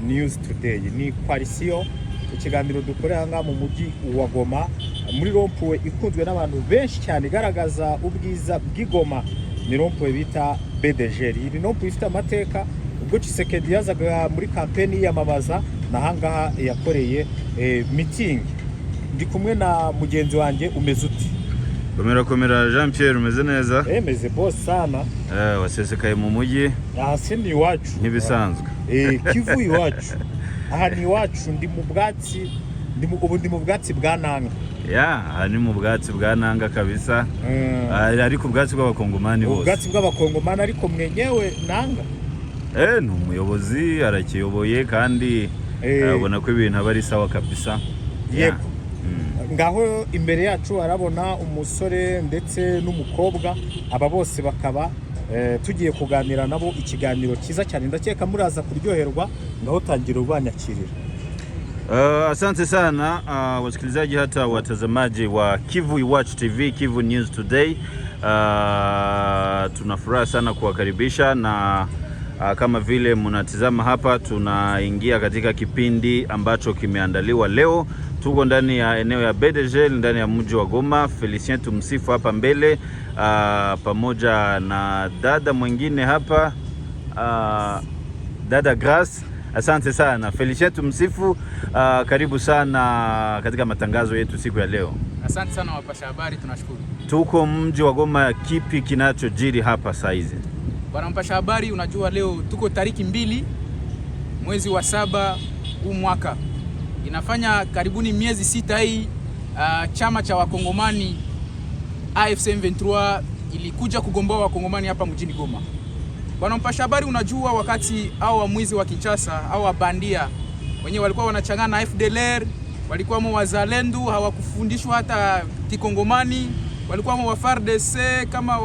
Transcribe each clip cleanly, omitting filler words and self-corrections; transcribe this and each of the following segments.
News Today. Ni Coalition, ikiganiro dukorera nga mu mujyi wa Goma muri rompuwe ikunzwe n'abantu benshi cyane igaragaza ubwiza bw'Igoma. Ni rompuwe bita BDG. Ni rompuwe ifite amateka ubwo Tshisekedi yazaga muri campaign yamamaza nahangaha yakoreye meeting. Ndi kumwe na mugenzi wanjye umeze uti? Komera Jean Pierre umeze neza? Meze boss sana. Wasesekaye mu mujyi? Si ni iwacu. Ntibisanzwe. Kivu iwacu. Aha ni iwacu ndi mu bwatsi, ndi mu bwatsi bwa Nanga. Aha ni mu bwatsi bwa Nanga kabisa. Ariko ubwatsi bw'abakongomani bose. Ubwatsi bw'abakongomani ariko mwenyewe Nanga? Ni umuyobozi arakiyoboye kandi abona ko ibintu aba ari sawa kabisa. Yego. Ngaho imbere yacu arabona umusore ndetse n'umukobwa, aba bose bakaba tugiye kuganira nabo ikiganiro cyiza cyane. Ndakeka muraza kuryoherwa, ngaho tangira ubanyakirira. Asante sana wasikilizaji hata watazamaji wa Kivu Watch TV, Kivu News Today. Tunafuraha sana kuwakaribisha na kama vile mnatizama hapa tunaingia katika kipindi ambacho kimeandaliwa leo. Tuko ndani ya eneo ya BDG ndani ya mji wa Goma. Felicien Tumsifu hapa mbele pamoja na dada mwingine hapa dada Grace. Asante sana Felicien Tumsifu, karibu sana katika matangazo yetu siku ya leo. Asante sana wapasha habari, tunashukuru. Tuko mji wa Goma, kipi kinachojiri hapa saa hizi? Bwana mpasha habari, unajua leo tuko tariki 2 mwezi wa 7 huu mwaka. Inafanya karibuni miezi 6 hii chama cha wakongomani AFC M23 ilikuja kugomboa wakongomani hapa mjini Goma. Bwana mpasha habari, unajua wakati hao wamwizi wa Kinshasa au wabandia wenyewe walikuwa wanachangana na FDLR, walikuwa wazalendo, hawakufundishwa hata kikongomani, walikuwa wa FARDC kama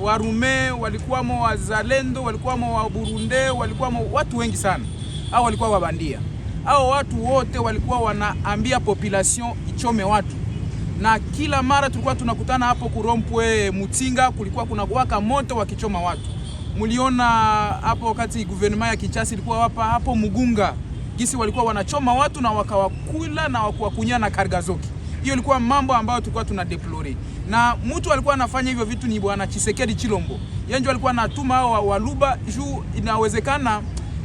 wa Rume, walikuwa wazalendo, walikuwa wa Burundi, walikuwa watu wengi sana. Hao walikuwa wabandia. Hao watu wote walikuwa wanaambia population ichome watu. Na kila mara tulikuwa tunakutana hapo kurompwe Mutinga, kulikuwa kuna waka moto wakichoma watu. Muliona hapo wakati gouvernement ya Kinshasa ilikuwa hapa hapo Mugunga, gisi walikuwa wanachoma watu na wakawakula na wakuwakunya na Kargazoki. Hiyo ilikuwa mambo ambayo tulikuwa tunadeplore. Na mtu alikuwa anafanya hivyo vitu ni bwana Tshisekedi Chilombo. Yeye ndio alikuwa anatuma hao waluba juu inawezekana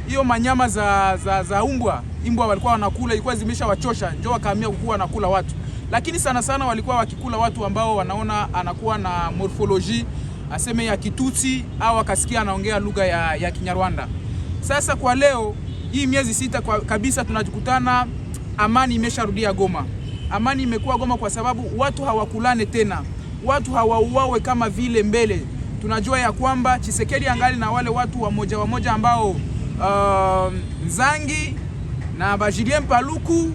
hiyo manyama za imbwa walikuwa wanakula, ilikuwa zimeshawachosha, ndio wakaamia kuwa wanakula watu. Lakini sana sana walikuwa wakikula watu ambao wanaona anakuwa na morphology aseme ya Kitutsi au akasikia anaongea lugha ya Kinyarwanda. Sasa kwa leo hii miezi 6 kabisa tunajikutana amani imesharudia Goma. Amani imekuwa Goma kwa sababu watu hawakulane tena. Watu hawauawe kama vile mbele. Tunajua ya kwamba Tshisekedi angali na wale watu wamoja ambao Nzangi na Bajilien Paluku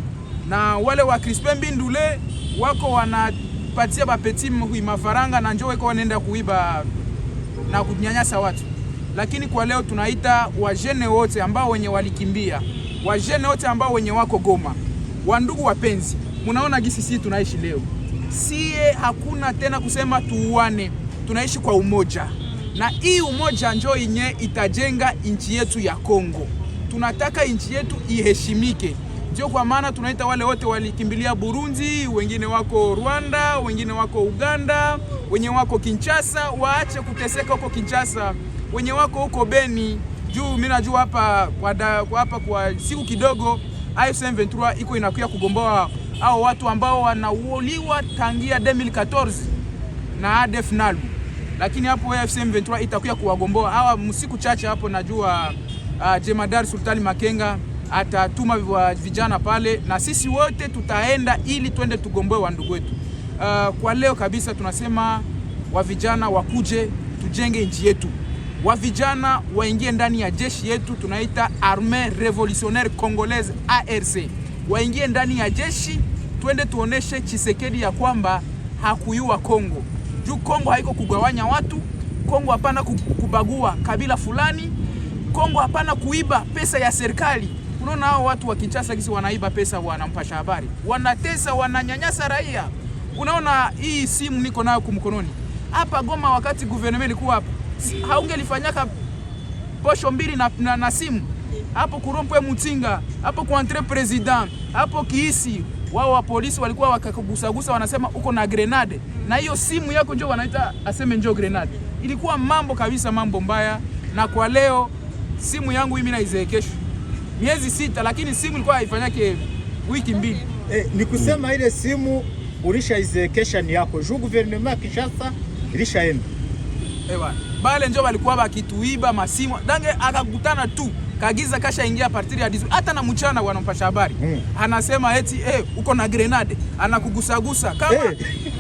na wale wa Crispin Bindule wako wanapatia bapeti mafaranga na njoo wako wanaenda kuiba na kunyanyasa watu. Lakini kwa leo tunaita wajene wote ambao wenye walikimbia, wajene wote ambao wenye wako Goma, wandugu wapenzi, munaona gisi sisi tunaishi leo. Sie hakuna tena kusema tuuane, tunaishi kwa umoja. Na hii umoja njoo yenye itajenga nchi yetu ya Kongo. Tunataka nchi yetu iheshimike. Ndio kwa maana tunaita wale wote walikimbilia Burundi, wengine wako Rwanda, wengine wako Uganda, wenye wako Kinshasa, waache kuteseka huko Kinshasa. Wenye wako huko Beni, juu mimi najua hapa kwa siku kidogo AFC M23 iko inakuja kugomboa hao watu ambao wanauliwa tangia 2014 na ADF Nalu. Lakini hapo AFC M23 itakuja kuwagomboa hawa msiku chache hapo. Najua Jemadari Sultani Makenga atatuma vijana pale na sisi wote tutaenda ili twende tugomboe wandugu wetu. Kwa leo kabisa tunasema wa vijana wakuje tujenge nchi yetu. Wa vijana waingie ndani ya jeshi yetu, tunaita Armée Révolutionnaire Congolaise ARC. Waingie ndani ya jeshi, twende tuoneshe Tshisekedi ya kwamba hakuyua Kongo. Juu Kongo haiko kugawanya watu, Kongo hapana kubagua kabila fulani, Kongo hapana kuiba pesa ya serikali. Unaona hao watu wa Kinshasa kisi wanaiba pesa, wanampasha habari, wanatesa, wananyanyasa raia. Unaona hii simu niko nayo kumkononi hapa Goma, wakati gouvernement ilikuwa hapa, haungelifanyaka posho 2 na simu. hapo kurompwe Mutinga, hapo kwa entre president, hapo Kiisi, wao wa polisi walikuwa wakakugusagusa wanasema uko na grenade. Na hiyo simu yako njoo wanaita aseme njoo grenade. Ilikuwa mambo kabisa, mambo mbaya. Na kwa leo simu yangu mimi naizeekeshwa miezi 6, lakini simu ilikuwa haifanyake wiki 2. Ni kusema ile simu ulishaizeekesha ni yako. Juu gouvernement ya Kinshasa ilishaenda. Ewa, bale njoo walikuwa bakituiba masimu. Dange akakutana tu kagiza kasha ingia partir ya 10 hata na mchana wanampasha habari. Anasema eti uko na grenade, anakugusagusa kama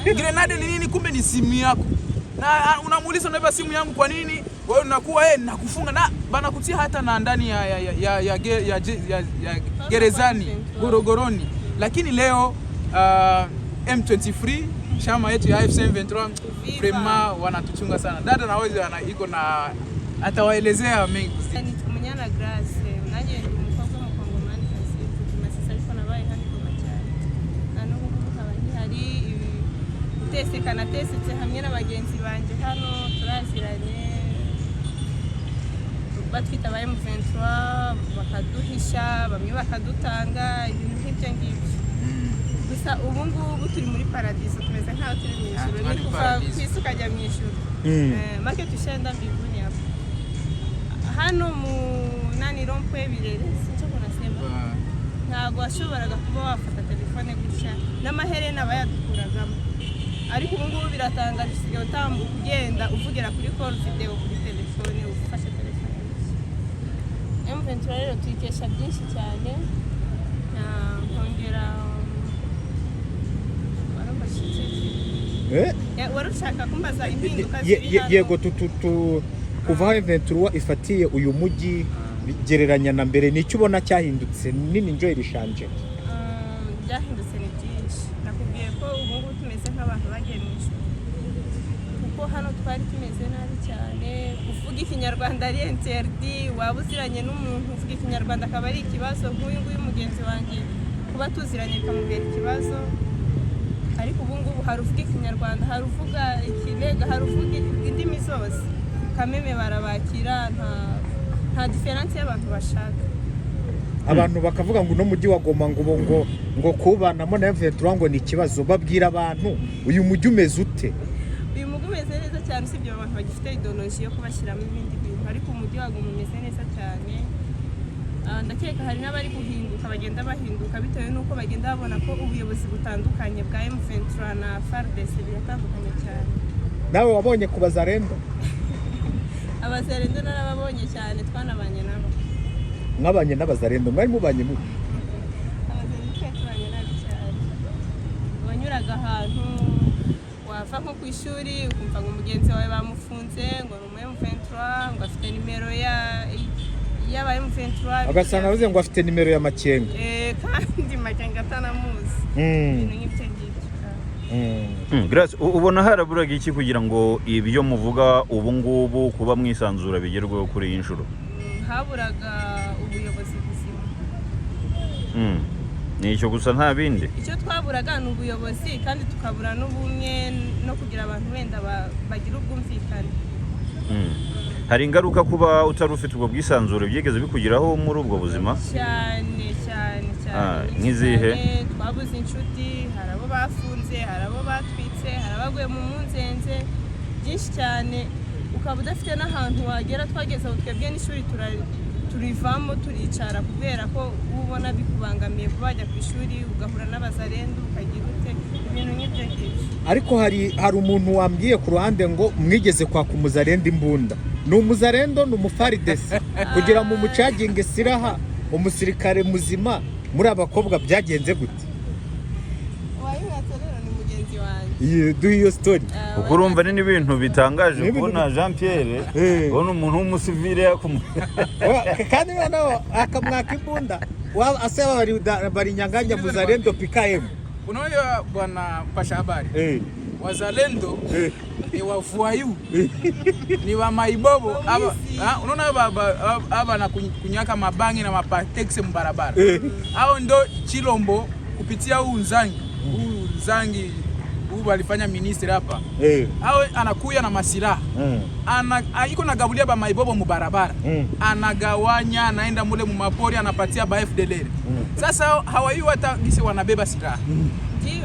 grenade ni nini, kumbe ni simu yako. Na unamuuliza unaiba simu yangu kwa nini? Wewe unakuwa nakufunga na bana kutia hata na ndani ya gerezani gorogoroni. Lakini leo M23 chama yetu ya AFC M23 prema wanatuchunga sana. Dada na wewe iko na atawaelezea mengi. Tumenyana Grace naje umukobwa mukongomani kasi tumasisa ariko nabaye handi koma cyane nano nk'abandi hari utesekana tesetse hamwe n'abagenzi banje hano turaziranye batwita ba M23 bakaduhisha bamwe bakadutanga ibintu nk'ibyo ngibyo. Gusa ubu ngubu turi muri paradiso tumeze nkaho turi mu ijuru ni kuva kwisuka jya mu ijuru. Make tushenda mbinguni hapo hano mu nani rompwe Birere sinco kunasema ntago washoboraga kuba wafata telefone gutya n'amaherena bayadukuragamo, ariko ubu ngubu biratangaje usigaye utambuka ugenda uvugira kuri call video kuri telefone ufashe telefone. M23 rero tuyikesha byinshi cyane na kongera warushaka kumbaza impinduka yego kuva M23 ifatiye uyu mujyi gereranya na mbere nicyo ubona cyahindutse nini njo irishanje. Byahindutse ni byinshi, nakubwiye ko ubu ngubu tumeze nk'abantu bagiye mu ijuru, kuko hano twari tumeze nabi cyane. Kuvuga ikinyarwanda ari interdit, waba uziranye n'umuntu uvuga ikinyarwanda akaba ari ikibazo. Nk'uyu nguyu mugenzi wanjye kuba tuziranye bikamubera ikibazo, ariko ubu ngubu hari uvuga ikinyarwanda, hari uvuga ikirega, hari uvuga indimi zose, kameme barabakira, nta diferansi y'abantu bashaka. Abantu bakavuga ngo no mujyi wa Goma ngo kubanamo na M23 ngo ni ikibazo. Babwira abantu uyu mujyi umeze ute? Uyu mujyi umeze neza cyane, usibye abantu bagifite ideology yo kubashyiramo ibindi bintu, ariko umujyi wa Goma umeze neza cyane. Ndakeka hari n'abari guhinduka, bagenda bahinduka bitewe n'uko bagenda babona ko ubuyobozi butandukanye bwa M23 na FARDC biratandukanye cyane. Nawe wabonye ku bazarendo? Abazarendo narababonye cyane, twanabanye nabo. Mwabanye n'abazarendo, mwari mubanye mu? Abazarendo twabanye nabi cyane. Wanyuraga ahantu wava nko ku ishuri ukumva ngo mugenzi wawe bamufunze ngo ni M23 ngo afite nimero y'aba M23, agasanga avuze ngo afite nimero ya Makenga. Kandi Makenga atanamuzi. Ibintu nk'ibyo ngibyo. Grace, ubona haraburaga iki kugira ngo ibyo muvuga ubu ngubu kuba mwisanzura bigerweho kuri iyi nshuro? Haburaga ubuyobozi buzima. Ni icyo gusa nta bindi? Icyo twaburaga ni ubuyobozi, kandi tukabura n'ubumwe no kugira abantu wenda bagira ubwumvikane. Hari ingaruka kuba utari ufite ubwo bwisanzure byigeze bikugiraho muri ubwo buzima? Cyane. Nk'izihe? Twabuze inshuti, hari abo bafunze, hari abo batwitse, hari abaguye mu munzenze, byinshi cyane. Ukaba udafite n'ahantu wagera. Twageze aho twebwe n'ishuri turivamo turicara kubera ko ubona bikubangamiye kuba wajya ku ishuri ugahura n'abazarendo ukagira ute, ibintu nk'ibyo ngibyo. Ariko hari umuntu wambwiye ku ruhande ngo mwigeze kwaka umuzarendo imbunda. Ni umuzarendo ni umufaridesi kugira mu mucaginge siraha umusirikare muzima muri abakobwa byagenze gute? Wayimwatse rero ni mugenzi wanjye. Do your story. Kuko urumva ni ibintu bitangaje kubona Jean Pierre ubona umuntu w'umusivile kandi noneho akamwaka imbunda asaba bari nyanganya muzarendo PKM. Unaona bwana mpasha habari, wazalendo ni wafuayu ni wa maibobo unaona aba na kunyaka mabangi na mapatexe mbarabara hao ndo Chilombo kupitia huu Nzangi huyu alifanya minister hapa. Awe anakuya na masilaha. Iko na gabulia ba maibobo mu barabara. Anagawanya, anaenda mule mu mapori, anapatia ba FDLR. Sasa hawaiyu hata gisi wanabeba silaha.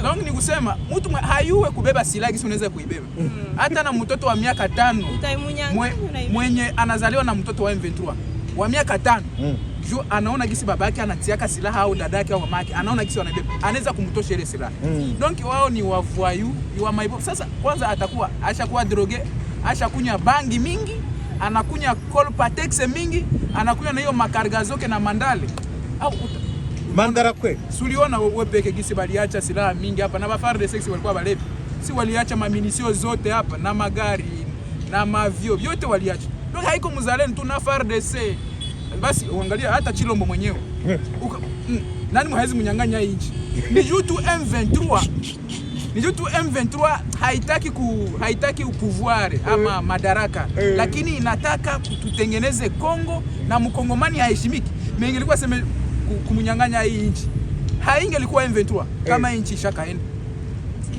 Donc ni kusema mtu hayuwe kubeba silaha gisi unaweza kuibeba. Hata na mtoto wa miaka 5 mwenye anazaliwa na mtoto wa M23 wa miaka 5 anaona gisi babake anatiaka silaha au dadake au mamake, anaona gisi wanabeba, anaweza kumtosha ile silaha. Donc wao ni wavoyu, ni wa maibo. Sasa kwanza atakuwa ashakuwa droge, ashakunya bangi mingi, anakunya colpatex mingi, anakunya na hiyo makarga zoke na mandale. Au mandara kwe. Suliona wewe peke gisi baliacha silaha mingi hapa na FARDC walikuwa balevi. Si waliacha maminisio zote hapa na magari na mavio vyote waliacha. Donc haiko mzalendo tu na FARDC. Basi uangalia hata Chilombo mwenyewe. Nani mhaizi mnyang'anya inchi? Ni juu tu M23. Ni juu tu M23 haitaki upouvoir ama madaraka. Lakini inataka kututengeneze Kongo na mkongomani haheshimiki. Mimi nilikuwa sema kumnyang'anya hii inchi. Haingelikuwa M23 kama inchi shakaenda.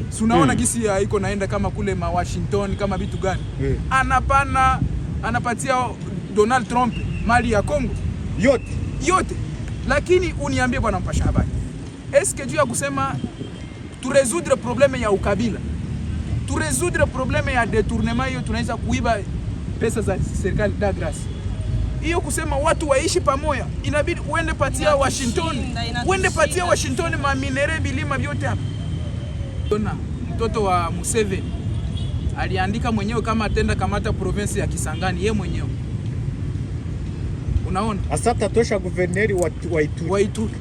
Sunaona gisi iko naenda kama kule ma Washington kama vitu gani? Anapatia Donald Trump mali ya Kongo yote. Lakini uniambie bwana mpasha habari, eske juu ya kusema tu résoudre problème ya ukabila, tu résoudre problème ya détournement, hiyo tunaweza kuiba pesa za serikali da grâce, hiyo kusema watu waishi pamoja, inabidi uende patia Washington ma minere bilima vyote hapa. Mtoto wa Museveni aliandika mwenyewe kama atenda kamata province ya Kisangani yeye mwenyewe. Unaona? Asata tosha guverneri wa Ituri.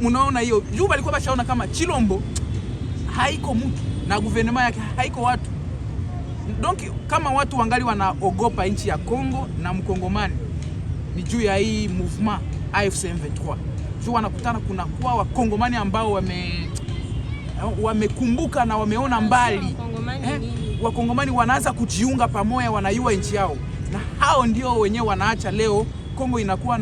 Unaona hiyo? Juba alikuwa bashaona kama Chilombo haiko mtu na guvernema yake haiko watu. Donc kama watu wangali wanaogopa nchi ya Kongo na mkongomani ni juu ya hii movement AFC M23. Juu wanakutana kuna kwa wakongomani ambao wamekumbuka na wameona mbali. Wakongomani wanaanza kujiunga pamoja, wanaiua nchi yao. Na hao ndio wenyewe wanaacha leo Kongo inakuwa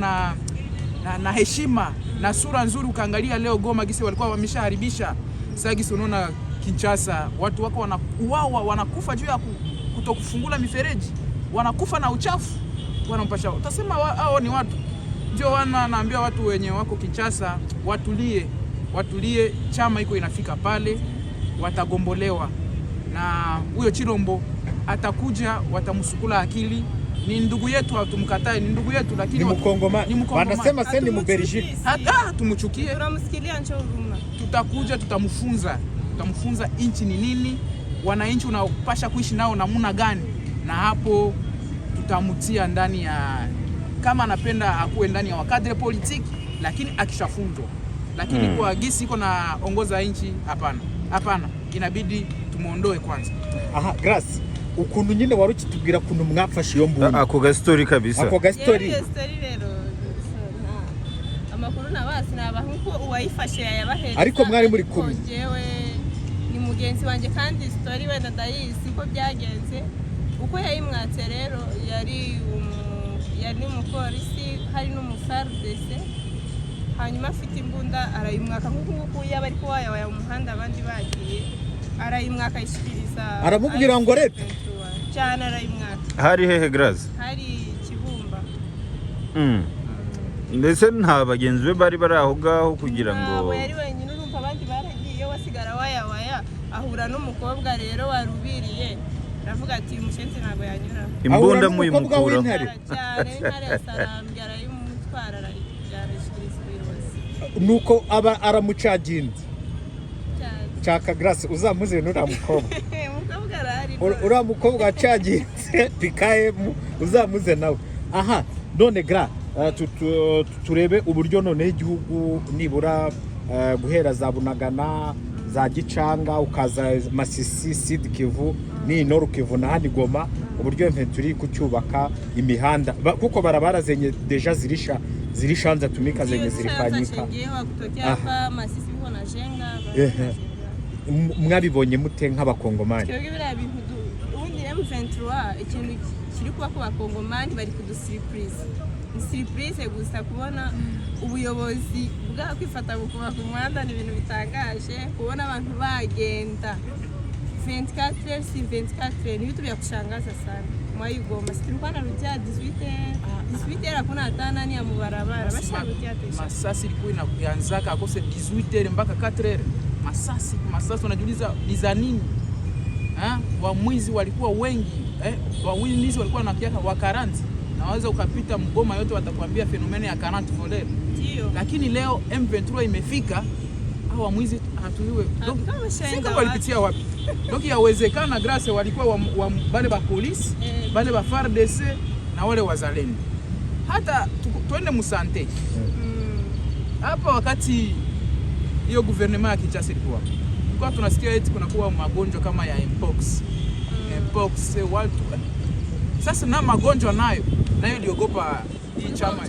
na heshima na sura nzuri. Ukaangalia leo Goma gisi walikuwa wameshaharibisha. Sasa gisi unaona Kinshasa watu wako wanauawa, wanakufa juu ya kutokufungula mifereji, wanakufa na uchafu, wanampasha. Utasema hao ni watu. Ndio wanaambia watu wenye wako Kinshasa watulie, chama iko inafika pale watagombolewa. Na huyo Chilombo atakuja, watamsukula akili. Ni ndugu yetu, hatumkatai, ni ndugu yetu, lakini ni Mkongomani. Wanasema sasa ni Mbelgique. Tumchukie. Tunamsikilia njoo huruma. Tutakuja tutamfunza inchi ni nini, wananchi unapasha kuishi nao namna gani, na hapo tutamutia ndani ya, kama anapenda akuwe ndani ya wakadre politiki, lakini akishafunzwa. Lakini kwa gisi iko na ongoza inchi, hapana, inabidi tumuondoe kwanza. Grace, ukuntu nyine waruki tubwira kuntu mwafashe iyo mbunyi. Ako gastori kabisa. Ako gastori. Rero amakuru nabasi nabahuko uwayifashe yabahereza. Ariko mwari muri kumwe. Jewe ni mugenzi wanje kandi story wenda ndayizi ko byagenze. Uko yayimwatse rero yari umupolisi, hari n'umuFARDC. Hanyuma afite imbunda arayimwaka nk'uko yaba ariko waya umuhanda abandi bagiye. Arayimwaka ishikiriza. Aramubwira ngo rete. Cyane arayimwaka. Hari hehe Grace? Hari Kibumba. Ndetse nta bagenzi be bari aho gaho kugira ngo yari wenyine, urumva abandi baragiye, wasigara waya ahura n'umukobwa rero warubiriye. Aravuga ati umushenzi ntabwo yanyura. Imbunda muyimukura. Cyane intare Sarambi arayimutwara arayishikiriza ubuyobozi. Nuko aba aramucaginze. Chaka Grace uzamuze nura mukobwa. Mukobwa arari. Ura mukobwa acaginze pikaye uzamuze nawe. Aha, none Grace turebe uburyo none igihugu nibura guhera za Bunagana, za Gicanga, ukaza Masisi, Sud Kivu, ni Nord Kivu na handi Goma, uburyo M23 kucyubaka imihanda kuko barabara zenye deja zirishanza tumika zenye zirifanyika. Hapa Masisi bona jenga. Mwabibonye mute nk'abakongomani? Twebwe bira bintu ubundi M23 ikintu kiri kuba ku bakongomani bari kudusurprise. surprise gusa kubona ubuyobozi bwa kwifata bukuba ku muhanda ni ibintu bitangaje, kubona abantu bagenda 24 heures sur 24 ni vitu vya kushangaza sana. Mwai Goma tulikuwa na rudia 18 hakuna hata nani ya mubarabara basharudia tesha. Masasi ilikuwa inaanzaka akose 18 mpaka 4 masasi unajiuliza ni za nini? Wamwizi walikuwa wengi, wamwizi walikuwa na kiaka wa 40. Naweza ukapita Mgoma yote watakwambia fenomene ya 40 volere. Ndio. Lakini leo M23 imefika, hao wamwizi hatuiwe. Sika walipitia wapi? Donc yawezekana grâce walikuwa wale ba police, wale ba FARDC na wale wazalendo. Hata tuende musante. Hapa wakati hiyo gouvernement ya Kinshasa ilikuwa. Tulikuwa tunasikia eti kunakuwa magonjwa kama ya mpox. Mpox watu. Sasa na magonjwa nayo iliogopa hii chama.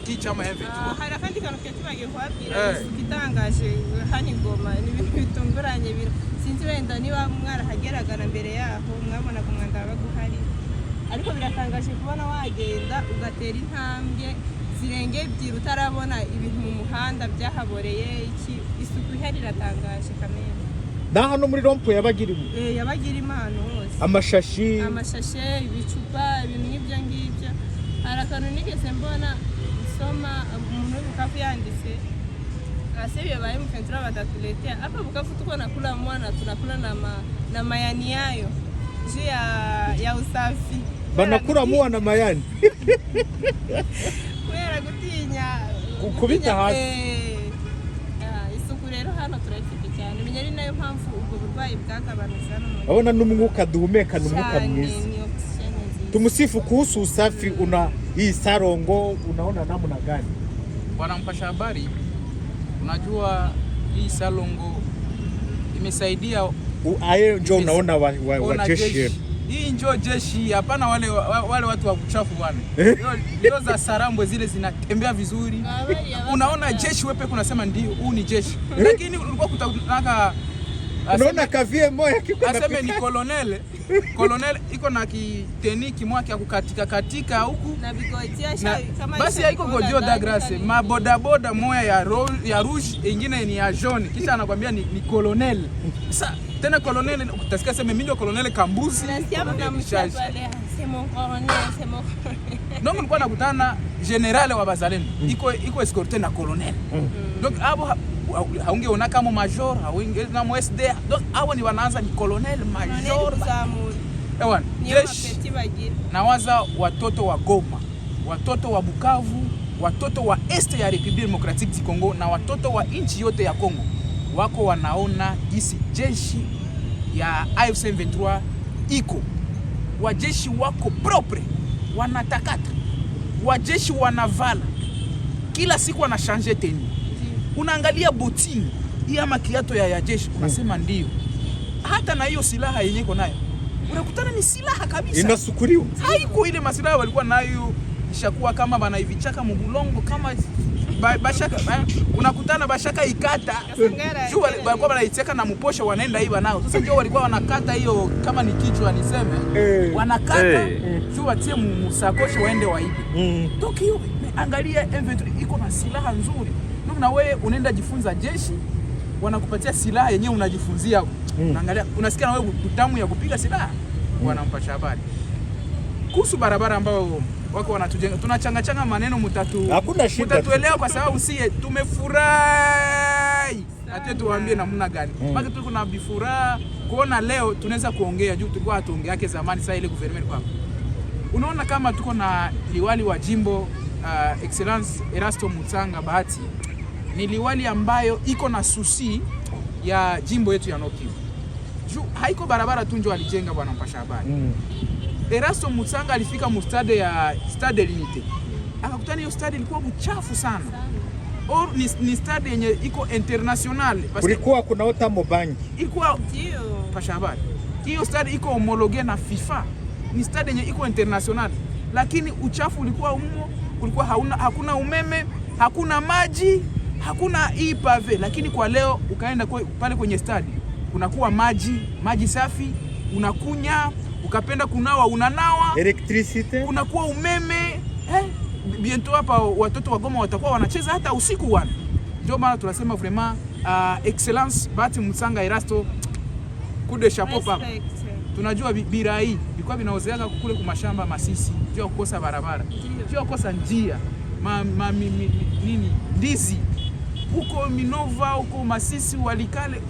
Hii chama hivi. Harakandi kana kitu bagihwapira kitangaje hani Goma ni ibintu bitunguranye biro. Sinzi wenda niba mwarahageragana mbere yaho mwabona ku mwanda baguhari. Ariko biratangaje kubona wagenda ugatera intambwe zirenge ebyiri utarabona ibintu mu muhanda byahaboreye iki isuku ihari ratangaje kamera. Na hano muri rompo yabagirimo. Yabagirimo hano hose. Amashashe, ibicupa, ibintu nk'ibyo ngibyo. Harakano nigeze mbona soma umuntu w'ubukafu yanditse asebye baye mfentura batatuletea hapa bukafu tuko nakula mwana tunakula na mayani yayo juu ya usafi banakura muwa na mayani kwera gutinya kubita hasi isuku rero hano turafite cyane menya ari nayo mpamvu ubwo burwayi bwakabanutse hano abona n'umwuka duhumeka n'umwuka mwiza. Tumusifu kuhusu usafi hii Sarongo unaona namna gani? Bwana mpasha habari, unajua hii Sarongo imesaidia aye njoo unaona wa jeshi. Hii njoo jeshi, hapana wale watu wa kuchafu bwana. Leo za Sarambwe zile zinatembea vizuri. Unaona jeshi wepe kunasema ndio huu ni jeshi. Lakini ulikuwa kutanaka unaona kavie moya kiko na aseme ni colonel iko na kiteni kimwake ya katika huku na bigotia kama basi haiko godio da grace maboda boda moya ya rouge ingine ni ya jaune kisha anakuambia ni colonel. Sasa tena colonel utasikia sema mimi ndio colonel Kambuzi ndio mlikuwa nakutana general wa bazalendo iko escorté na colonel. Donc abo haungeona kama major haungeona mo SD donc hao ni wanaanza ni colonel major ewan jeshi. Nawaza watoto wa Goma, watoto wa Bukavu, watoto wa este ya Republique Democratique du Congo na watoto wa nchi yote ya Congo wako wanaona jinsi jeshi ya AFC M23 iko. Wajeshi wako propre, wanatakata, wajeshi wanavala kila siku wanashanje teni. Unaangalia botini hii ama kiato ya jeshi unasema ndio. Hata na hiyo silaha yenyewe iko nayo unakutana ni silaha kabisa inasukuriwa. Haiko ile masilaha walikuwa nayo ishakuwa kama bana ivichaka mubulongo kama bashaka unakutana bashaka ikata juu walikuwa wanaicheka na mposho wanaenda hivi nao. Sasa ndio walikuwa wanakata hiyo kama ni kichwa niseme wanakata juu watie musakosho waende waibe. Toki hiyo angalia M23 iko na silaha nzuri. Na wewe unaenda jifunza jeshi wanakupatia silaha yenyewe unajifunzia. Unaangalia unasikia na wewe utamu ya kupiga silaha. Wanampasha habari kuhusu barabara ambao wako wanatujenga. Tunachangachanga maneno hakuna shida, mtatuelewa kwa sababu sie tumefurahi. Hata tuwaambie namna gani mpaka tuko na bifuraha kuona leo tunaweza kuongea juu tulikuwa hatuongea yake zamani. Sasa ile government kwa unaona kama tuko na liwali wa jimbo Excellence Erasto Mutsanga Bahati ni liwali ambayo iko na susi ya jimbo yetu ya Nord Kivu. Juu haiko barabara tu ndio alijenga bwana mpasha habari. Erasto Mutsanga alifika mustade ya Stade Unité. Akakutana hiyo stade ilikuwa mchafu sana. Or ni stade yenye iko international. Kulikuwa kunaota mobangi. Ilikuwa ndio mpasha habari. Hiyo stade iko homologue na FIFA. Ni stade yenye iko international. Lakini uchafu ulikuwa humo, kulikuwa hakuna umeme, hakuna maji, hakuna hii pave. Lakini kwa leo ukaenda pale kwenye stadi kunakuwa maji safi, unakunya, ukapenda kunawa unanawa, electricity, kunakuwa umeme, bientôt hapa watoto wa Goma watakuwa wanacheza hata usiku wana. Ndio maana tunasema vraiment excellence Bahati Musanga Erasto coup de chapeau papa. Tunajua birai ilikuwa vinaozeaka kule kwa mashamba Masisi, jua kukosa barabara, jua kukosa njia, nini ndizi huko Minova huko Masisi Walikale,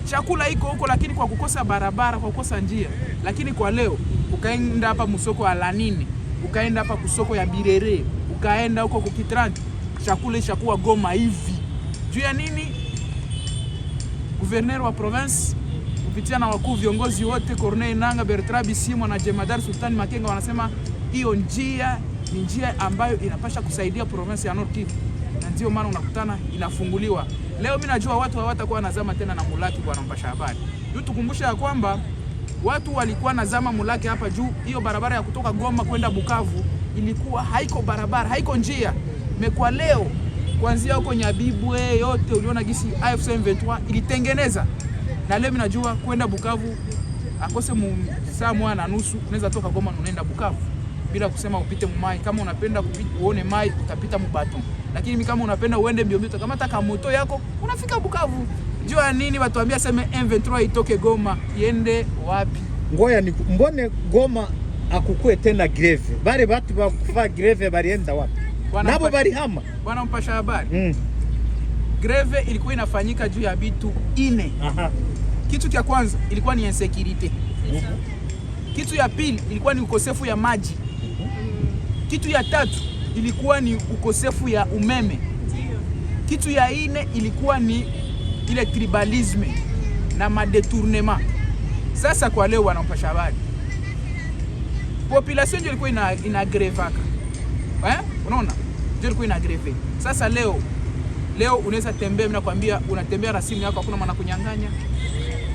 chakula iko huko, lakini kwa kukosa barabara, kwa kukosa njia. Lakini kwa leo ukaenda hapa msoko ya Lanini, ukaenda hapa kusoko ya Birere, ukaenda huko kukitrand, chakula ishakuwa Goma hivi. Juu ya nini? Gouverneur wa province kupitia na wakuu viongozi wote, Corneille Nangaa, Bertrand Bisimwa na Jemadari Sultani Makenga, wanasema hiyo njia ni njia ambayo inapasha kusaidia province ya Nord Kivu, na ndio maana unakutana inafunguliwa leo. Mimi najua watu hawatakuwa nazama tena na Mulaki, bwana mpasha habari. Tukumbusha ya kwamba watu walikuwa nazama Mulaki hapa juu, hiyo barabara ya kutoka Goma kwenda Bukavu ilikuwa haiko barabara, haiko njia. Mekwa leo kuanzia huko Nyabibwe yote uliona gisi AFC M23 ilitengeneza, na leo mimi najua kwenda Bukavu akose saa moja na nusu unaweza toka Goma unaenda Bukavu bila kusema upite mumai. Kama unapenda kupita uone mai utapita mubato, lakini kama unapenda uende mbio mbio utakamata kama moto yako unafika Bukavu. Jua nini watuambia sema M23 itoke Goma iende wapi? Ngoya ni mbone Goma akukue tena greve. Bale batu bakufa greve balienda wapi? Nabo bali hama. Bwana mpasha habari. Greve ilikuwa inafanyika juu ya bitu ine. Kitu cha kwanza ilikuwa ni insecurity. Kitu ya pili ilikuwa ni ukosefu ya maji. Kitu ya tatu ilikuwa ni ukosefu ya umeme. Kitu ya ine ilikuwa ni ile tribalisme na madetournement. Sasa kwa leo wanampasha habari, population ndio ilikuwa ina grevaka. Unaona? Ndio ilikuwa ina greve. Sasa leo unaweza tembea, mimi nakwambia unatembea na simu yako, hakuna maana kunyang'anya.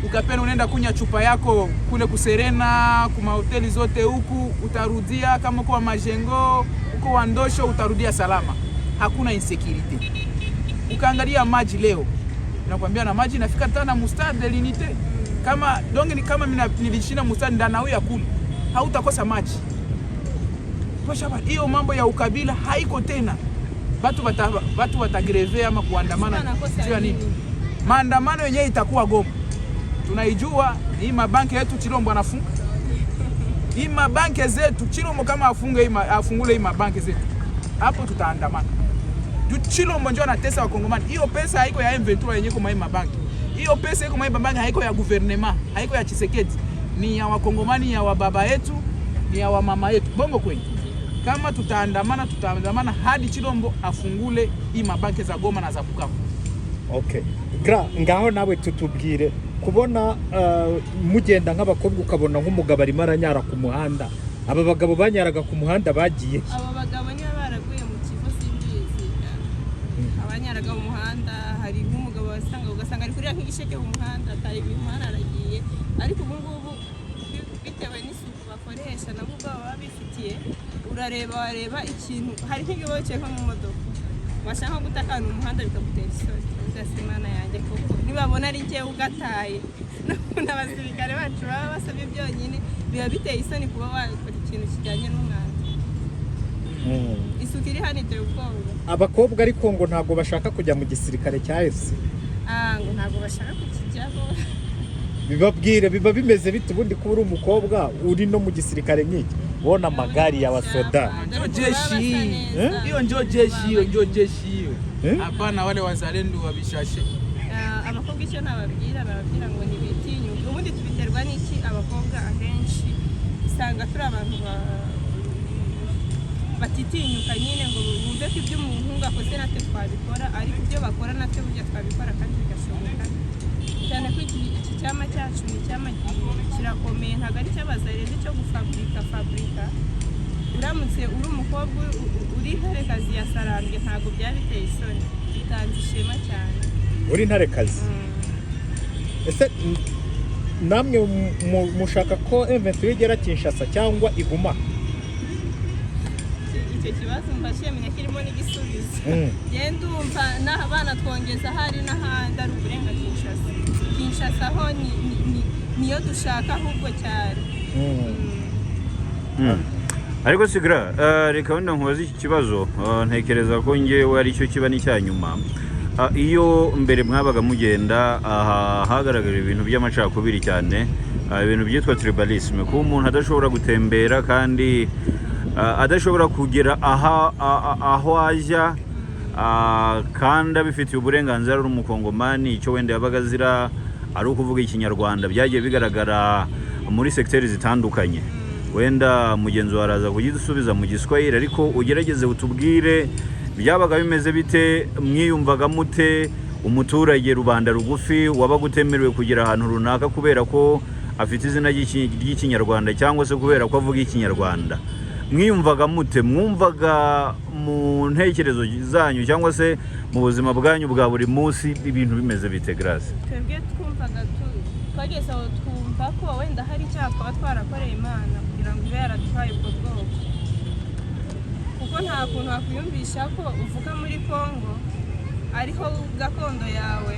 Ukapenda unaenda kunya chupa yako kule kuserena, kuma hoteli zote huku, utarudia kama kwa majengo, uko Wandosho utarudia salama. Hakuna insecurity. Ukaangalia maji leo, nakwambia na maji inafika tena mustade de l'unité. Kama donge ni kama nilishinda mustade ndana huyu akuli, hautakosa maji. Kwa sababu hiyo mambo ya ukabila haiko tena. Watu watagreve ama kuandamana. Sio nini? Maandamano yenyewe itakuwa Goma. Tunaijua hii mabanki yetu Chilombo anafunga. Hii mabanki zetu Chilombo kama afungule hii mabanki zetu, hapo tutaandamana. Chilombo ndio anatesa wakongomani. Hiyo pesa haiko ya M23 yenyewe kwa hii mabanki. Hiyo pesa iko kwa mabanki, haiko ya gouvernement, haiko ya Tshisekedi. Ni ya wakongomani, ya wababa yetu, ni ya wamama yetu. Bongo kweli. Kama tutaandamana hadi Chilombo afungule hii mabanki za Goma na za Bukavu. Okay. Ngaho nawe tutubwire kubona mugenda nk'abakobwa ukabona nk'umugabo arimo aranyara ku muhanda. Aba bagabo banyaraga ku muhanda bagiye. Aba bagabo niba baraguye mu kigo simbizi. Abanyaraga mu muhanda, hari nk'umugabo ugasanga ari kuriya nk'igisheke mu muhanda, atari mu muhanda aragiye. Ariko ubu ngubu bitewe n'isuku bakoresha nabo baba bifitiye, wareba ikintu hari nk'igihe cyo mu modoka washaka gutakana umuhanda bikagutera isoni, ugasimana yanjye koko nibabona ari ngiye ugataye. N'abasirikare bacu baba basabye byonyine biba biteye isoni kuba wakora ikintu kijyanye n'umwanda. Isuku iri hano iteye ubwoba. Abakobwa ariko ngo ntabwo bashaka kujya mu gisirikare cya FC. Ngo ntabwo bashaka kukijyaho. Bibabwire biba bimeze bite ubundi kuba uri umukobwa uri no mu gisirikare nk'iki? Bona magari ya wasoda. Ndio jeshi. Hiyo ndio jeshi hiyo. Hapana wale wazalendo wabishashe. Abakobwa icyo nababwira ngo nibitinyu. Ubundi tubiterwa n'iki? Abakobwa ahenshi usanga turi abantu batitinyuka nyine ngo bumve ko ibyo umuhungu akoze natwe twabikora, ariko ibyo bakora natwe burya twabikora kandi bigashoboka. Cyane ko iki cyama cyacu ni cyama kirakomeye, ntabwo ari cy'abazarende cyo gufabrika. Uramutse uri umukobwa uri ntarekazi ya Sarambwe ntabwo byabiteye isoni, bitanze ishema cyane. Uri ntarekazi. Ese namwe mushaka ko M23 igera Kinshasa cyangwa iguma? Icyo kibazo mbashimye kirimo n'igisubizo. Genda umva n'abana twongeza hari n'ahandi ari uburenga Kinshasa ho niyo dushaka ahubwo cyane. ariko sigra reka wenda nkubaze iki kibazo ntekereza ko ngewe ari cyo kiba n'icyanyuma. Iyo mbere mwabaga mugenda hagaragara ibintu by'amacakubiri cyane, ibintu byitwa tribalisme, ko umuntu adashobora gutembera kandi adashobora kugera aho ajya kandi abifitiye uburenganzira ari umukongomani. Icyo wenda yabaga azira ari ukuvuga ikinyarwanda, byagiye bigaragara muri sekiteri zitandukanye. Wenda mugenzi waraza kugisubiza mu Giswahili, ariko ugerageze utubwire byabaga bimeze bite, mwiyumvaga mute umuturage rubanda rugufi wabaga utemerewe kugera ahantu runaka kubera ko afite izina ry'ikinyarwanda cyangwa se kubera ko avuga ikinyarwanda? Mwiyumvaga mute? Mwumvaga mu ntekerezo zanyu cyangwa se mu buzima bwanyu bwa buri munsi ibintu bimeze bite Grace? Twebwe twumvaga twageze aho twumva ko wenda hari icyaha twaba twarakoreye Imana kugira ngo ibe yaratwaye ubwo bwoko, kuko nta kuntu wakwiyumvisha ko uvuga muri Kongo ariho gakondo yawe,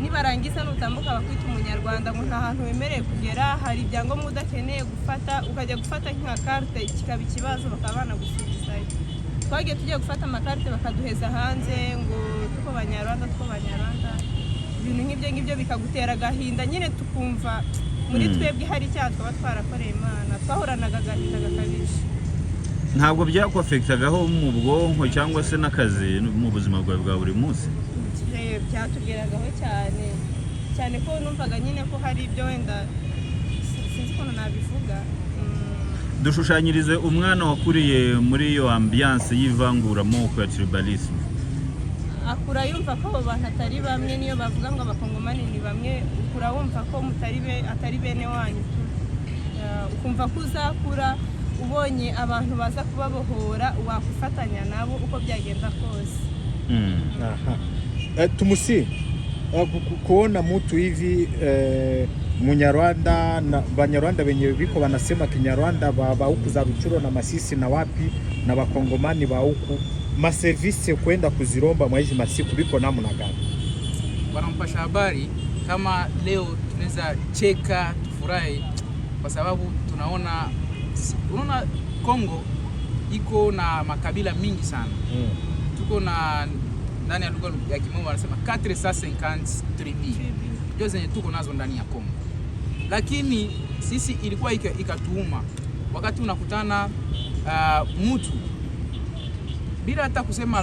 nibarangiza nutambuka bakwita umunyarwanda ngo nta hantu wemereye kugera, hari ibyangombwa udakeneye gufata, ukajya gufata nka carte kikaba ikibazo bakaba banagusubizayo. Twagiye tugiye gufata amakarte bakaduheza hanze ngo tuko Banyarwanda ibintu nk'ibyo ngibyo bikagutera agahinda nyine, tukumva muri twebwe hari icyaha twaba twarakoreye Imana, twahoranaga agahinda gakabije. Ntabwo byakwafektagaho mu bwonko cyangwa se n'akazi mu buzima bwawe bwa buri munsi? Byatugeragaho cyane cyane ko numvaga nyine ko hari ibyo wenda sinzi ukuntu nabivuga. Dushushanyirize umwana wakuriye muri iyo ambiance y'ivanguramoko ya tribalisme. Akura yumva ko abo bantu atari bamwe, niyo bavuga ngo abakongomani ni bamwe, ukura wumva ko atari bene wanyu. Ukumva ko uzakura ubonye abantu baza kubabohora wakufatanya nabo uko byagenda kose. Tumusi kuona mtu hivi Munyarwanda na Banyarwanda wenye biko wanasema Kinyarwanda ba huku za Ruchuro na Masisi na wapi na Bakongomani ba huku maservisi kwenda kuziromba mwaizi masiku biko namna gani? Wanampasha habari kama leo tunaweza cheka tufurahi kwa sababu tunaona Kongo iko na makabila mingi sana. Tuko na ndani ya lugha ya Kimombo wanasema 450 tribus. Ndio zenye tuko nazo ndani ya Kongo. Lakini sisi ilikuwa ikatuuma wakati unakutana mtu bila hata kusema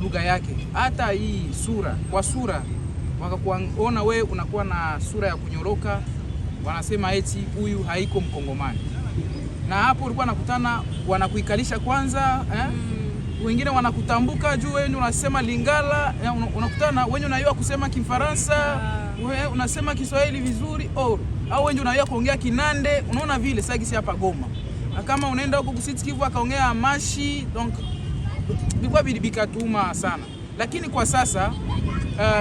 lugha yake, hata hii kwa sura wakakuona wewe unakuwa na sura ya kunyoroka, wanasema eti huyu haiko Mkongomani. Na hapo ulikuwa nakutana wanakuikalisha kwanza, wengine wanakutambuka juu wewe unasema Lingala, unakutana wewe unajua kusema Kifaransa, wewe unasema Kiswahili vizuri, au wewe unajua kuongea Kinande, unaona vile sasa kisi hapa Goma. Na kama unaenda huko Kusiti Kivu akaongea Amashi, donc bilikuwa bikatuma sana. Lakini kwa sasa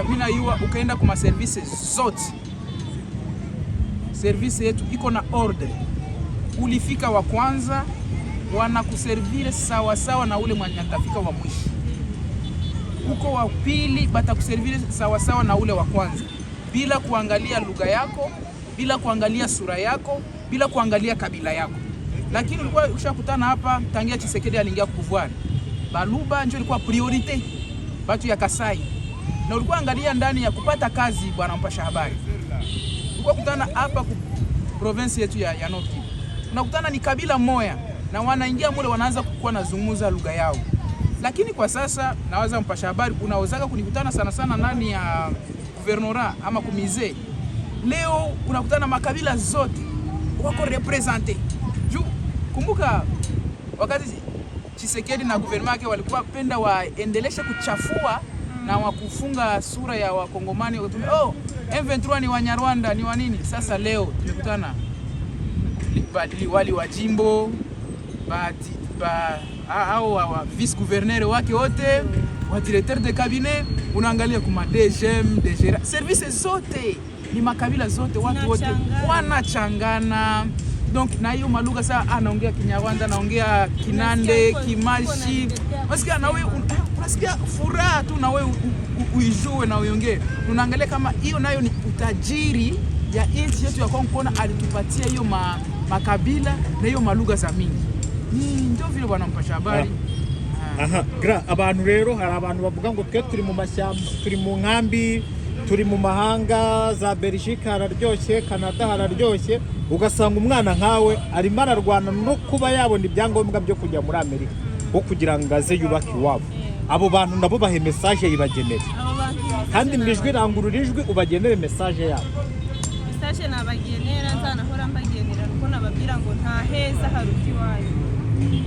mimi najua ukaenda kwa services zote, service yetu iko na order. Ulifika wa kwanza wanakuservire sawa sawa na ule mwenye atafika wa mwisho. Uko wa pili batakuservire sawa sawa na ule wa kwanza, bila kuangalia lugha yako, bila kuangalia sura yako, bila kuangalia kabila yako. Lakini ulikuwa ushakutana hapa tangia Tshisekedi aliingia pouvoir, Baluba ndio ilikuwa priorite watu ya Kasai, na ulikuwa angalia ndani ya kupata kazi. Bwana mpasha habari, ulikuwa kutana hapa ku province yetu ya Nord Kivu, unakutana ni kabila moja na wanaingia mule wanaanza kukuwa nazungumza lugha yao. Lakini kwa sasa nawaza mpasha habari unawezaka kunikutana sana sana ndani ya guvernora ama kumize, leo unakutana makabila zote wako represente. Kumbuka wakati Tshisekedi na guvernema yake walikuwa penda waendelesha kuchafua na wakufunga sura ya Wakongomani, wakutume M23 ni Wanyarwanda ni wanini. Sasa leo tumekutana wali wa jimbo au vice gouverneur wake wote, wa directeur de cabinet, unaangalia kuma DGM, DGRA, services zote ni makabila zote, watu wote wanachangana. Donc na hiyo malugha saa anaongea Kinyarwanda, anaongea Kinande, Kimashi. Unasikia na wewe unasikia furaha tu na wewe uijue na uiongee. Unaangalia kama hiyo nayo ni utajiri ya nchi yetu ya Kongo, kuona alitupatia hiyo makabila na hiyo malugha za mingi. ndio vile bwana mpasha habari. Aha, abantu rero hari abantu bavuga ngo twe turi mu mashyamba, turi mu nkambi, turi mu mahanga, za Belgique hararyoshye, Canada hararyoshye, ugasanga umwana nkawe arimo ararwana no kuba yabona ibyangombwa byo kujya muri Amerika wo kugira ngo aze yubake iwabo. Abo bantu nabo bahe message yibagenera, kandi mwijwi rangurura ijwi ubagenere message yabo. Message nabagenera nzanahora mbagenera nuko nababwira ngo nta heza haruta iwanyu.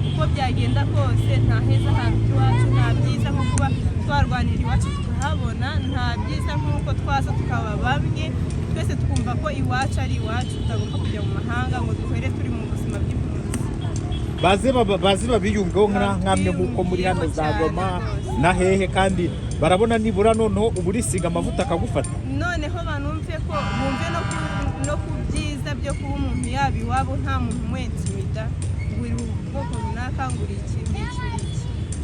Uko byagenda kose nta heza haruta iwacu, nta byiza nko kuba twarwanira iwacu tukahabona, nta byiza nk'uko twaza tukaba bamwe twese twumva ko iwacu ari iwacu, tutagomba kujya mu mahanga ngo duhere turi mu buzima bw'impunzi. bazi babiyumveho nkamwe nk'uko muri hano za Goma na hehe, kandi barabona nibura noneho uburisiga amavuta akagufata. Noneho banumve ko bumve no ku byiza byo kuba umuntu yaba iwabo nta muntu umwentimida nguri ubwoko runaka nguri iki,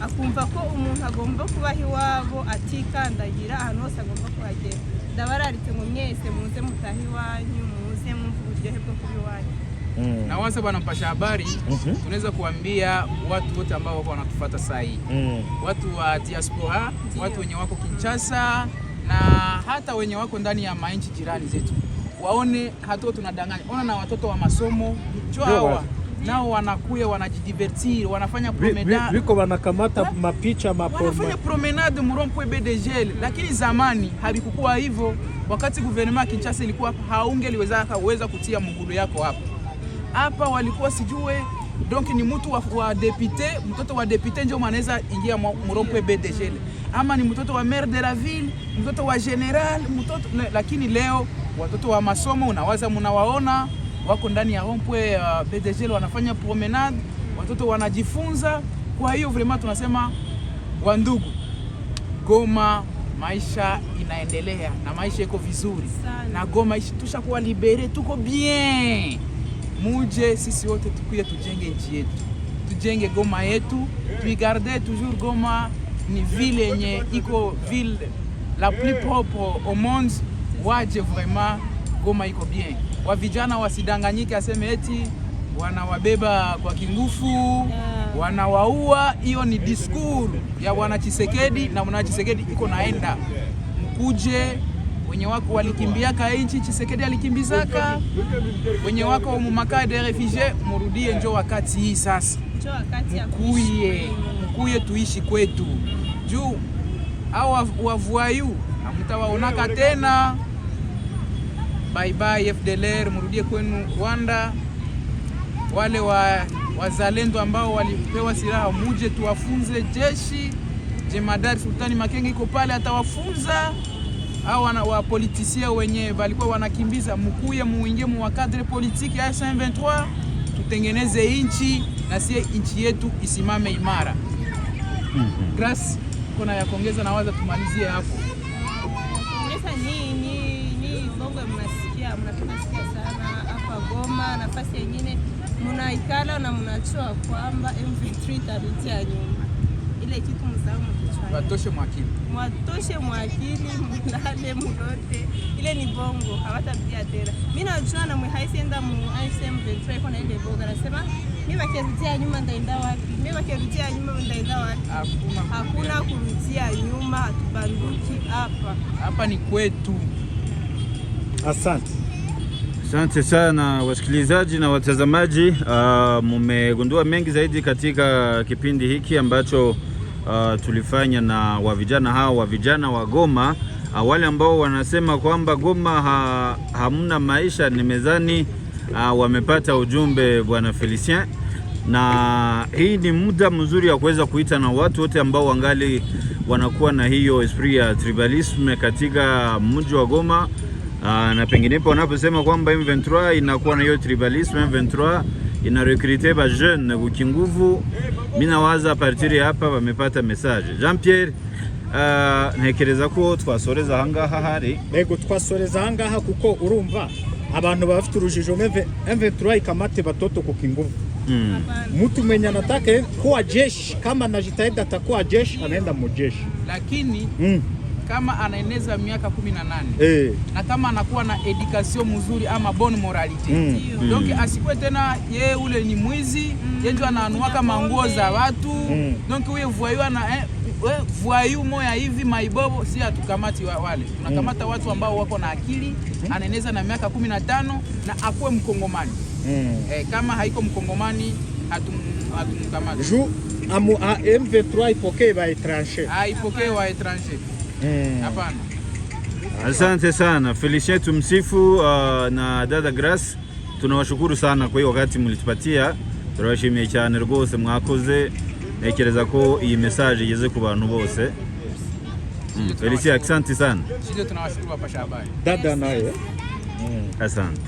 akumva ko umuntu agomba kubaho iwabo atikandagira, ahantu hose agomba kuhagera. Ndabararitse ngo mwese muze mutahe iwanyu, muze mwumve uburyohe bwo kuba iwanyu. Na waza bwana mpasha habari, tunaweza kuambia watu wote ambao wako wanatufuata sasa hii, watu wa diaspora, watu wenye wako Kinshasa na hata wenye wako ndani ya mainchi jirani zetu, waone hatuo tunadanganya. Ona na watoto wa masomo hawa nao wanakuya wanajidivertir, wanafanya promenade, biko wanakamata mapicha wanafanya promenade murompo BDG. Lakini zamani habikuwa hivyo. Wakati gouvernement Kinshasa ilikuwa haungeliweza kutia mgulu yako hapa walikuwa sijue, donc ni mtu wa député, mtoto wa député ndio manaweza ingia murompo BDG, ama ni mtoto wa maire de la ville, mtoto wa general, mtoto. Lakini leo watoto wa masomo unawaza mnawaona wako ndani ya rompwe BDG wanafanya promenade, watoto wanajifunza. Kwa hiyo vraiment tunasema wandugu, Goma maisha inaendelea na maisha iko vizuri na Goma tushakuwa libere, tuko bien. Muje sisi wote tukuye tujenge nchi yetu, tujenge Goma yetu, tuigarde toujours Goma ni ville yenye iko ville la plus propre au monde. Waje vraiment Goma iko bien. Wa vijana wasidanganyike aseme eti wanawabeba kwa kingufu, wanawaua. Hiyo ni discours ya wana Tshisekedi, na mwana Tshisekedi iko naenda. Mkuje wenye wako walikimbiaka nchi Tshisekedi alikimbizaka, wenye wako mumakaa de refugie murudie, njo wakati hii sasa. Mkuye tuishi kwetu. Juu au wavuayu hamtawaonaka tena. Bye bye FDLR, murudie kwenu Rwanda. Wale wazalendo ambao walipewa silaha muje tuwafunze jeshi. Jemadari Sultani Makenga iko pale atawafunza. Au wa politisia wenye walikuwa wanakimbiza, mkuye muingie mu cadre politique ya M23, tutengeneze inchi na sie inchi yetu isimame imara. Grace kuna ya kuongeza na waza tumalizie hapo. Sasa ni bongo mnasikia sana hapa Goma, nafasi nyingine mnaikala na mnachoa kwamba M23 tarudia nyuma. Ile kitu msahau mkichwa. Watoshe mwakili. Mwatoshe mwakili, mlale mulote. Ile ni bongo, hawatarudia tena. Mimi najua na mhaisienda mu ISM 23 kuna ile boga nasema mimi wakirudia nyuma ndaenda wapi? Mimi wakirudia nyuma ndaenda wapi? Hakuna kurudia nyuma, hatubanduki hapa. Hapa ni kwetu. Asante. Asante sana wasikilizaji na watazamaji. Mmegundua mengi zaidi katika kipindi hiki ambacho tulifanya na vijana wa Goma, wale ambao wanasema kwamba Goma hamna maisha. Nimezani wamepata ujumbe bwana Felicien, na hii ni muda mzuri ya kuweza kuita na watu wote ambao wangali wanakuwa na hiyo esprit ya tribalisme katika mji wa Goma. Na penginepo wanaposema kwamba M23 inakuwa na hiyo tribalisme, M23 ina recruter ba jeune kukinguvu. Mimi nawaza a partir ya hapa wamepata message. Jean Pierre, ntekereza ko twasoreza hangaha hari. Ego twasoreza hangaha kuko urumva abantu bafite urujijo M23 ikamate batoto kukinguvu. Mtu mwenye anataka kuwa jeshi, kama anajitahidi atakuwa jeshi, anaenda mu jeshi. Lakini kama anaeneza miaka 18 na kama anakuwa na education mzuri ama bonne moralité. Donc asikwe tena ye ule ni mwizi, yeye ananuaka manguo za watu. Donc huyo voyou na voyou moya hivi maibobo, si atukamati wale. Tunakamata watu ambao wako na akili, anaeneza na miaka 15 na akue mkongomani. Kama haiko mkongomani hatumkamati. M23 ipokee wa étranger. Ipokee wa étranger. Hapana. Asante sana Felicien Tumsifu na dada Grace, tunawashukuru sana kwa hiyo wakati mlitupatia. Turabashimiye cyane rwose, mwakoze. Nekereza ko iyi message igeze ku bantu bose. Felicien, asante sana. Sisi tunawashukuru Pasha Habari. Dada naye. Asante.